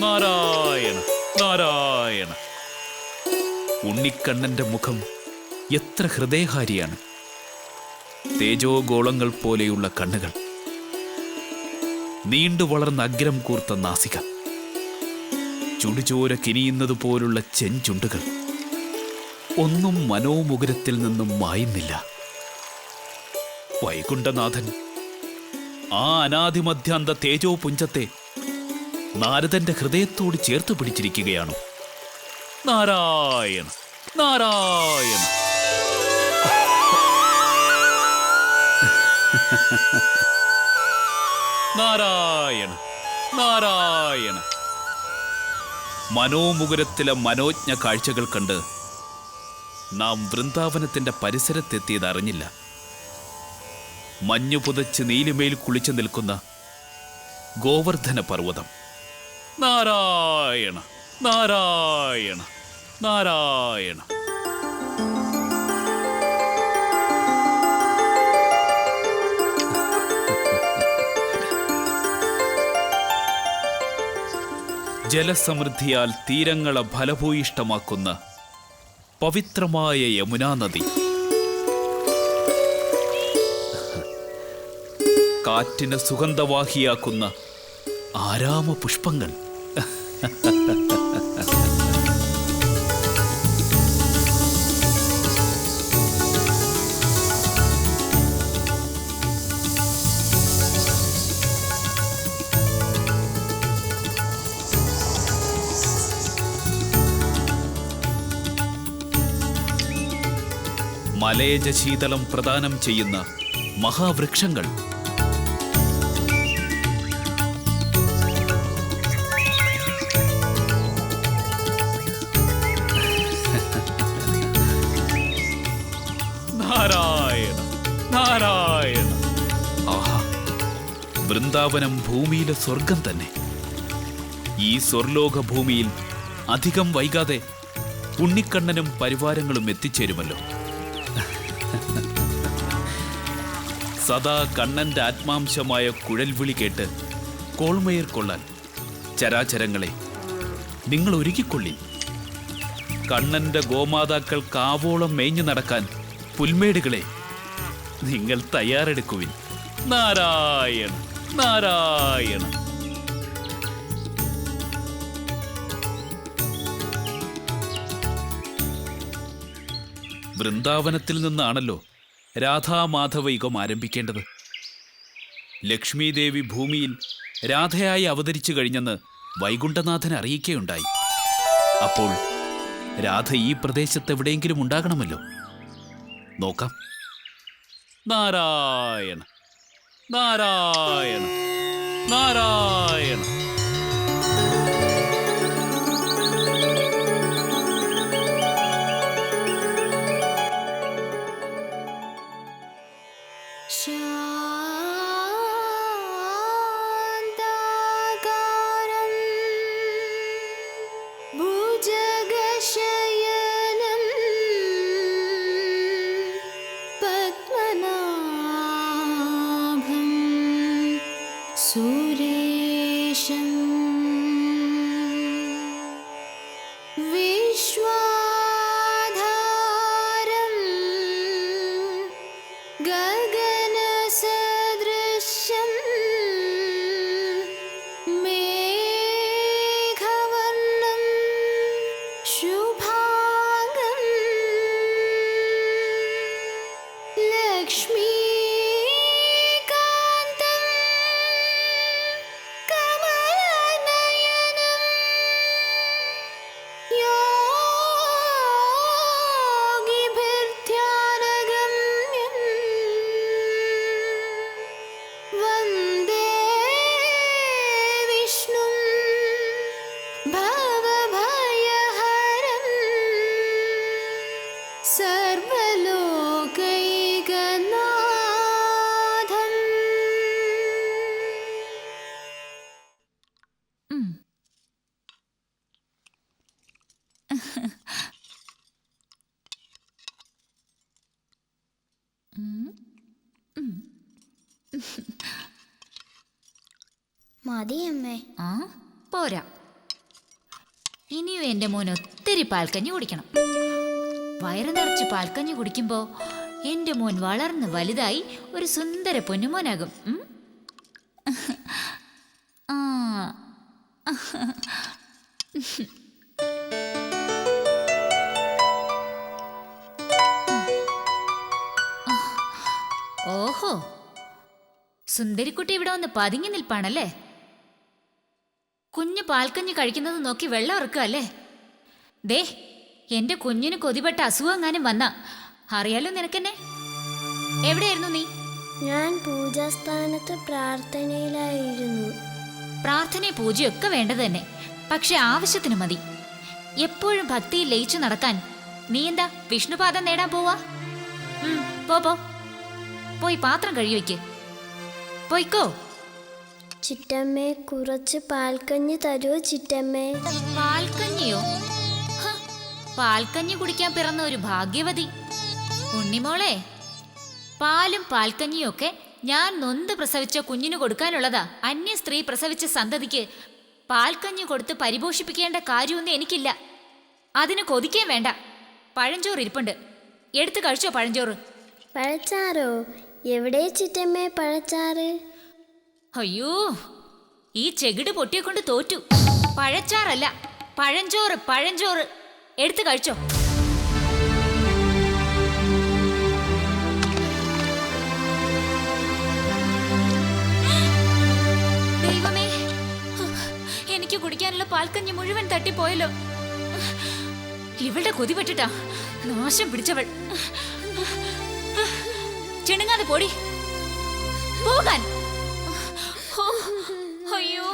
നാരായണ നാരായണ. ഉണ്ണിക്കണ്ണന്റെ മുഖം എത്ര ഹൃദയഹാരിയാണ്. തേജോഗോളങ്ങൾ പോലെയുള്ള കണ്ണുകൾ, നീണ്ടു വളർന്ന അഗ്രം കൂർത്ത നാസിക, ചുടുചോര കിനിയുന്നത് പോലുള്ള ചെഞ്ചുണ്ടുകൾ, ഒന്നും മനോമുകുരത്തിൽ നിന്നും മായുന്നില്ല. വൈകുണ്ഠനാഥൻ ആ അനാദിമധ്യാന്ത തേജോ പുഞ്ചത്തെ നാരദന്റെ ഹൃദയത്തോട് ചേർത്ത് പിടിച്ചിരിക്കുകയാണോ? നാരായണ നാരായണ. നാരായണ നാരായണ. മനോമുകുരത്തിലെ മനോജ്ഞ കാഴ്ചകൾ കണ്ട് നാം വൃന്ദാവനത്തിന്റെ പരിസരത്തെത്തിയത് അറിഞ്ഞില്ല. മഞ്ഞു പുതച്ച് നീലിമേൽ കുളിച്ചു നിൽക്കുന്ന ഗോവർദ്ധന പർവ്വതം. നാരായണ നാരായണ നാരായണ. ജലസമൃദ്ധിയാൽ തീരങ്ങളെ ഫലഭൂയിഷ്ടമാക്കുന്ന പവിത്രമായ യമുനാ നദി, കാറ്റിന് സുഗന്ധവാഹിയാക്കുന്ന ആരാമ പുഷ്പങ്ങൾ, മലയജ ശീതളം പ്രദാനം ചെയ്യുന്ന മഹാവൃക്ഷങ്ങൾ, നാരായണ നാരായണ. ആഹാ, വൃന്ദാവനം ഭൂമിയിലെ സ്വർഗം തന്നെ. ഈ സ്വർലോക ഭൂമിയിൽ അധികം വൈകാതെ ഉണ്ണിക്കണ്ണനും പരിവാരങ്ങളും എത്തിച്ചേരുമല്ലോ. സദാ കണ്ണന്റെ ആത്മാംശമായ കുഴൽവിളി കേട്ട് കോൾമയർ കൊള്ളാൻ ചരാചരങ്ങളെ നിങ്ങൾ ഒരുക്കിക്കൊള്ളി. കണ്ണന്റെ ഗോമാതാക്കൾ കാവോളം മേഞ്ഞു നടക്കാൻ പുൽമേടുകളെ നിങ്ങൾ തയ്യാറെടുക്കുവിൻ. നാരായണ നാരായണ. വൃന്ദാവനത്തിൽ നിന്നാണല്ലോ രാധാമാധവ യുഗം ആരംഭിക്കേണ്ടത്. ലക്ഷ്മീദേവി ഭൂമിയിൽ രാധയായി അവതരിച്ചു കഴിഞ്ഞെന്ന് വൈകുണ്ഠനാഥൻ അറിയിക്കുകയുണ്ടായി. അപ്പോൾ രാധ ഈ പ്രദേശത്തെവിടെയെങ്കിലും ഉണ്ടാകണമല്ലോ. നോക്കാം. നാരായണ നാരായണ നാരായണ. സുരേശം വിശ്വാധാരം ഗഗനസദൃശം മേഘവർണം ശുഭാംഗം ലക്ഷ്മീ മതിയമ്മേ. ആ പോരാ, ഇനിയും എൻ്റെ മോൻ ഒത്തിരി പാൽക്കഞ്ഞി കുടിക്കണം. വയറ് നിറച്ച് പാൽക്കഞ്ഞി കുടിക്കുമ്പോ എൻ്റെ മോൻ വളർന്ന് വലുതായി ഒരു സുന്ദര പൊന്നുമോനാകും. ആ ഓഹോ, സുന്ദരിക്കുട്ടി ഇവിടെ വന്ന് പതുങ്ങി നിൽപ്പാണല്ലേ. കുഞ്ഞ് പാൽക്കഞ്ഞി കഴിക്കുന്നത് നോക്കി വെള്ളം ഇറക്കുക. ദേ, എന്റെ കുഞ്ഞിന് കൊതിപെട്ട അസുഖങ്ങാനും വന്ന അറിയാലോ നിനക്കെന്നെ. എവിടെയായിരുന്നു നീ? ഞാൻ പൂജാസ്ഥാനത്ത് പ്രാർത്ഥനയിലായിരുന്നു. പ്രാർത്ഥനയും പൂജയൊക്കെ വേണ്ടത് തന്നെ, പക്ഷെ ആവശ്യത്തിന് മതി. എപ്പോഴും ഭക്തിയിൽ ലയിച്ചു നടക്കാൻ നീ എന്താ വിഷ്ണുപാദം നേടാൻ പോവാ? പോ, പോയി പാത്രം കഴുകി പോയിക്കോ. ചിറ്റമ്മേ, കുറച്ച് പാൽക്കഞ്ഞി തരുമോ ചിറ്റമ്മേ? പാൽക്കഞ്ഞിയോ? പാൽക്കഞ്ഞി കുടിക്കാൻ പിറന്ന ഒരു ഭാഗ്യവതി. ഉണ്ണിമോളെ, പാലും പാൽക്കഞ്ഞിയും ഒക്കെ ഞാൻ നൊന്ത് പ്രസവിച്ച കുഞ്ഞിന് കൊടുക്കാനുള്ളതാ. അന്യ സ്ത്രീ പ്രസവിച്ച സന്തതിക്ക് പാൽക്കഞ്ഞി കൊടുത്ത് പരിപോഷിപ്പിക്കേണ്ട കാര്യമൊന്നും എനിക്കില്ല. അതിന് കൊതിക്കാൻ വേണ്ട. പഴഞ്ചോറ് ഇരിപ്പുണ്ട്, എടുത്ത് കഴിച്ചോ പഴഞ്ചോറ്. പഴച്ചാറോ? എവിടെ ചിറ്റമ്മേ പഴച്ചാറ്? അയ്യോ, ഈ ചെകിട് പൊട്ടിയെ കൊണ്ട് തോറ്റു. പഴച്ചാറല്ല, പഴഞ്ചോറ്, പഴഞ്ചോറ്. എടുത്ത് കഴിച്ചോ. ദൈവമേ, എനിക്ക് കുടിക്കാനുള്ള പാൽക്കഞ്ഞി മുഴുവൻ തട്ടിപ്പോയല്ലോ. ഇവളുടെ കൊതി പറ്റിട്ടാ നാശം പിടിച്ചവൾ. ചിണുങ്ങാതെ പോടി, പോകാൻ. അയ്യോ.